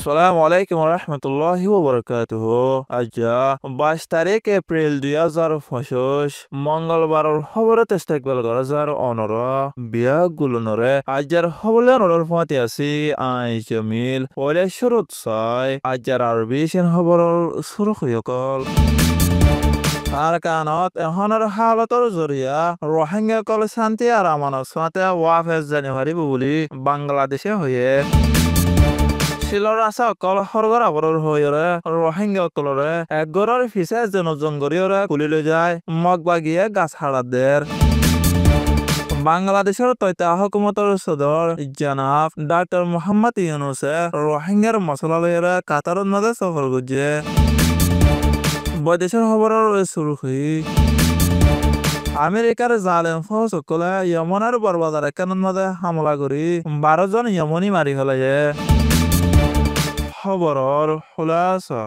আসসালামু আলাইকুম রহমতুল্লাহি ওবরাকাতুহু। আজ 22 তারিখ এপ্রিল 2025 মঙ্গলবারের খবরে ইস্তেকবাল করা যার অনর বিয়াগুলোনরে আজার খবরে অনর ফাতে আছি আই জমিল ওলে শুরুত ছয় আজার আরবি সেন খবরের শুরু হইকল আর কানত এখনের হালতর জরিয়া রোহিঙ্গা কল শান্তি আর আমানত সাথে ওয়াফেজ জানুয়ারি বুলি বাংলাদেশে হয়ে শিলর আসা অকল সরগর আবরর হইরে রোহিঙ্গা অকলরে একগরর ফিসে যেন জঙ্গরিয়রে কুলি লৈ যায় মগবাগিয়ে গাছ হারাদের বাংলাদেশের তৈতা হুকুমতর সদর জনাব ডাক্তার মোহাম্মদ ইউনুসে রোহিঙ্গার মশলা লইরে কাতারত মাঝে সফর করছে বৈদেশের খবরের শুরু হই আমেরিকার জালেম ফৌজ সকলে ইয়মনের বরবাদার একানত মাঝে হামলা করি 12 জন ইয়মনি মারি ফেলাইয়ে খবরের খুলাসা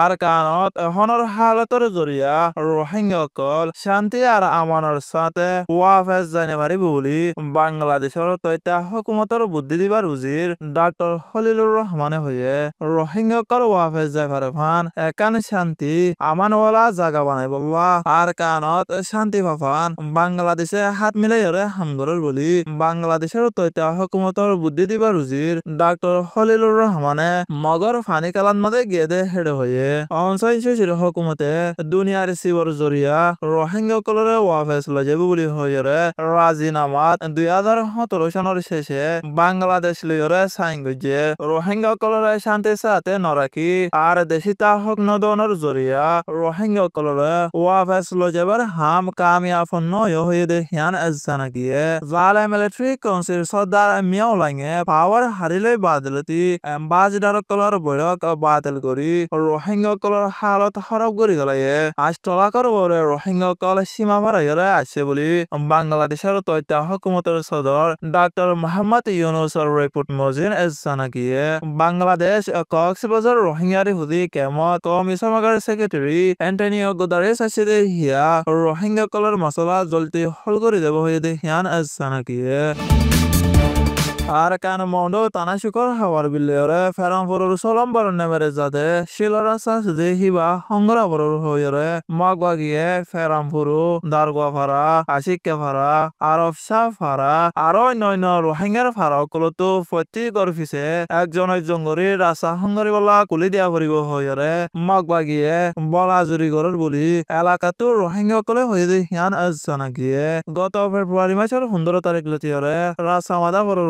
আর কানত এখনের হালতর জরিয়া রোহিঙ্গা কল শান্তি আর আমানের সাথে ওয়াফেজ জানুয়ারি বুলি বাংলাদেশের তৈতা হুকুমতর বুদ্ধি দিবার উজির ডাক্তার খলিলুর রহমানে হয়ে রোহিঙ্গা কল ওয়াফেজ যাইবার ফান একান শান্তি আমানওয়ালা জাগা বানাই বলবা আর কানত শান্তি ভাফান বাংলাদেশে হাত মিলাই হামগরের বলি বাংলাদেশের তৈতা হুকুমতর বুদ্ধি দিবার উজির ডাক্তার খলিলুর রহমানে মগর ফানি কালান মাঝে গেদে হেডে হয়ে অনসাইন হুকুমতে দুনিয়ার শিবর জরিয়া রোহিঙ্গা কলরে ওয়াফেজ লজাবু বুলি হইরে রাজিনামাত 2017 সনের শেষে বাংলাদেশ লইরে সাইন গজে রোহিঙ্গা কলরে শান্তি সাথে নরাকি আর দেশিতা হক নদনের জরিয়া রোহিঙ্গা কলরে ওয়াফেজ লজাবার হাম কামিয়াফন নয় হয়ে দেখিয়ান জানাকিয়ে জালে মিলিটারি কাউন্সিল সর্দার মিয়াওলাঙে পাওয়ার হারিলে বাদলতি এম্বাসিডার কলর বৈঠক বাতিল করি রোহিঙ্গা কলর হালত খারাপ করে গেলাইয়ে আজ টলাকর বরে রোহিঙ্গা কল সীমা বাড়াইরে আছে বলি বাংলাদেশের তৈতা হুকুমতের সদর ডাক্তার মোহাম্মদ ইউনুসের রিপোর্ট মজিন জানাকিয়ে বাংলাদেশ কক্সবাজার রোহিঙ্গারি হুদি কেমত কমিশনার সেক্রেটারি অ্যান্টনিও গুদারেস আছে হিয়া রোহিঙ্গা কলর মশলা জলদি হল করে দেব হয়ে দেখিয়ান জানাকিয়ে আর কান মন্ড তানা শুকর হাওয়ার বিলেরে ফেরামপুরের সলম্বর নেমেরে যাতে শিলরা সাস দেহিবা হংরা বড় হইরে মগবাগিয়ে ফেরামপুরু দারগা ফারা আশিকে ফারা আরব শাহ ফারা আর অন্যান্য রোহিঙ্গার ফারা কলতো প্রতি গরফিসে একজন জঙ্গরি রাসা হঙ্গরি বলা কুলি দিয়া করিব হইরে মগবাগিয়ে বলা জুরি গরর বলি এলাকাতো রোহিঙ্গা কলে হয়ে হিয়ান জানা গিয়ে গত ফেব্রুয়ারি মাসের 15 তারিখ লতিয়রে রাসা মাদা বড়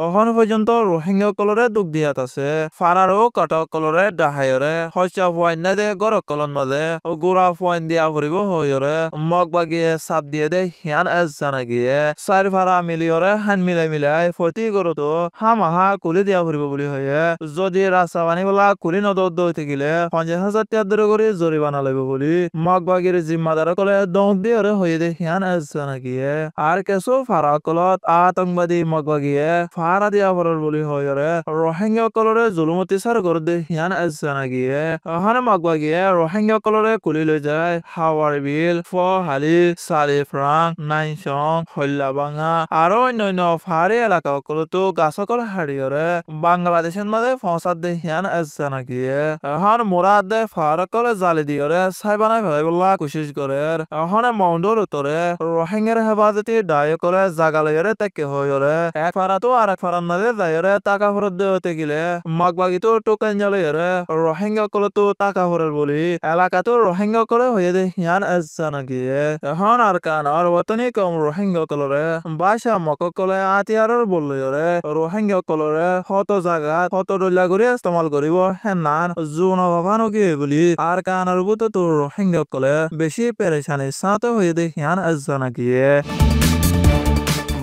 অহন পর্যন্ত রোহিঙ্গা কলরে দুঃখ দিয়াত আছে ফারারও কটক কলরে ডাহাইরে হস্যা ফুয়াইন না দে গর কলন মাঝে গুড়া ফুয়াইন দিয়া ভরিব হইরে মগ বাগিয়ে চাপ দিয়ে দে হিয়ান জানা গিয়ে চারি ফারা মিলিয়রে হান মিলাই ফতি গরতো হামাহা কুলি দিয়া ভরিব বুলি হয়ে যদি রাস্তা বানি বলা কুলি নদত দই থাকিলে 50,000 টাকা দূরে করে জরিমানা লইব বলি মগ বাগির জিম্মাদার কলে দং দিয়ে হয়ে দে হিয়ান জানা গিয়ে আর কেসো ফারা কলত আতঙ্কবাদী মগ বাগিয়ে ফারা দিয়া ভরর বলি হইরে রোহিঙ্গা কলরে জুলুমতি সার করে দে হিয়ান জানা গিয়ে ওখানে মগবা গিয়ে রোহিঙ্গা কলরে কুলি লৈ যায় হাওয়ার বিল ফহালি সালিফ্রাং নাইনসং হল্লাবাঙা আর অন্যান্য ফারি এলাকা কলতো গাছকল হারিয়রে বাংলাদেশের মাঝে ফসাদ দে হিয়ান জানা গিয়ে এখন মোরাদ দে ফারকলে জালি দিয়রে সাইবানাই ফেলাই বলা কোশিশ করে ওখানে মাউন্ডর উত্তরে রোহিঙ্গার হেফাজতি দায় করে জাগা লইরে তেকে হইরে এক ফারাতো আর এক ফারার মাঝে যাইরে টাকা ফেরত দেওয়াতে গেলে মগবাগিতো টোকেন জ্বালাইরে রোহিঙ্গা কলতো টাকা ফেরত বলি এলাকাতো রোহিঙ্গা করে হয়ে দে হিয়ান জানা গিয়ে এখন আর কান আর ওতনি কম রোহিঙ্গা কলরে বাসা মক কলে আতিয়ারর বললইরে রোহিঙ্গা কলরে হত জায়গা হত ডলা করে ইস্তেমাল করিব হেনান জুন ভাবানো কি বলি আর কান আর বুতো তো রোহিঙ্গা কলে বেশি পেরেশানি সাথে হয়ে দে হিয়ান জানা গিয়ে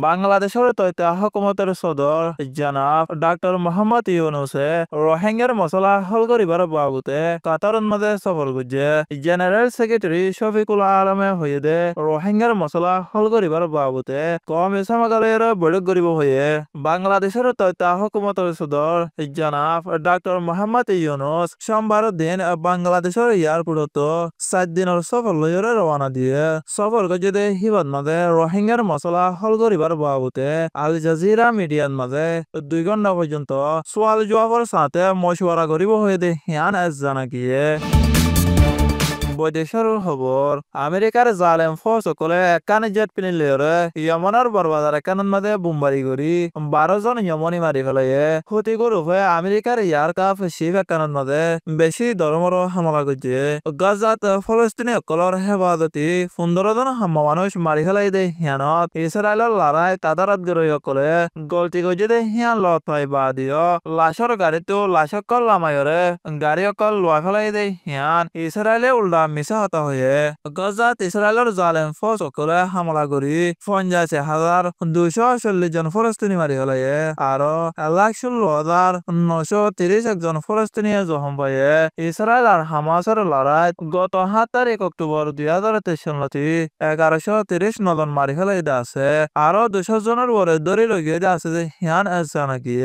বাংলাদেশের তৈতা হুকুমতের সদর জনাব ডাক্তার মোহাম্মদ ইউনুসে রোহিঙ্গার মশলা হল করিবার বাবুতে কাতারন মাঝে সফর করছে জেনারেল সেক্রেটারি শফিকুল আলমে হয়ে দে রোহিঙ্গার মশলা হল করিবার বাবুতে কমিশনারের বৈঠক করিব হয়ে বাংলাদেশের তৈতা হুকুমতের সদর জনাব ডাক্তার মোহাম্মদ ইউনুস সোমবার দিন বাংলাদেশের এয়ারপোর্টত 4 দিনের সফর লইরে রওনা দিয়ে সফর করছে হিবাদ মাঝে রোহিঙ্গার মশলা হল করিবার করার বাবদে আল জাজিরা মিডিয়ার মাঝে 2 ঘন্টা পর্যন্ত সোয়াল জবাবের সাথে মশওয়ারা করিব হয়ে দে হিয়ান আজ জানা গিয়ে বৈদেশের খবর আমেরিকার জালেম ফৌজ সকলে একখানে জেট পিনি লেরে ইয়মনের বরবাদার একখানের মাঝে বোমবারি করি 12 জন ইয়মনি মারি ফেলাইয়ে ক্ষতি করুফে আমেরিকার ইয়ার কাপ শিব একখানের মাঝে বেশি ধর্মর হামলা করছে গাজাত ফলস্তিনি সকলের হেফাজতি 15 জন হাম্মা মানুষ মারি ফেলাই দে হিয়ানত ইসরায়েলের লড়াই তাদারাত গরই সকলে গলতি করছে দে হিয়ান লত পাই বা দিও লাশর গাড়িতো লাশকল লামাইরে গাড়ি অকল লোয়া ফেলাই দে হিয়ান ইসরায়েলে উল্টা মিছা হতা হয়ে গাজাত ইসরায়েলের জালেম ফৌজ সকলে হামলা করি 85,240 জন ফলস্তিনি মারি ফেলাইয়ে আর 1,16,930 একজন ফলস্তিনি জখম পাইয়ে ইসরায়েল আর হামাসের লড়াই গত 7 তারিখ অক্টোবর 2023 সালতি 1130 নজন মারি ফেলাই আছে আরো 200 জনের পরে দড়ি লইয়ে আছে যে হিয়ান আছে নাকি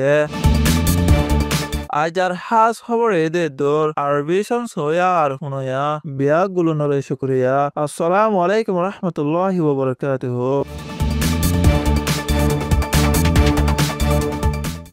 আজার হাস খবর এদের দোর আরবি সোয়া আর হুনয়া বিয়া গুলো নরে শুক্রিয়া আসসালামু আলাইকুম রহমতুল্লাহি ওয়া বারাকাতুহু।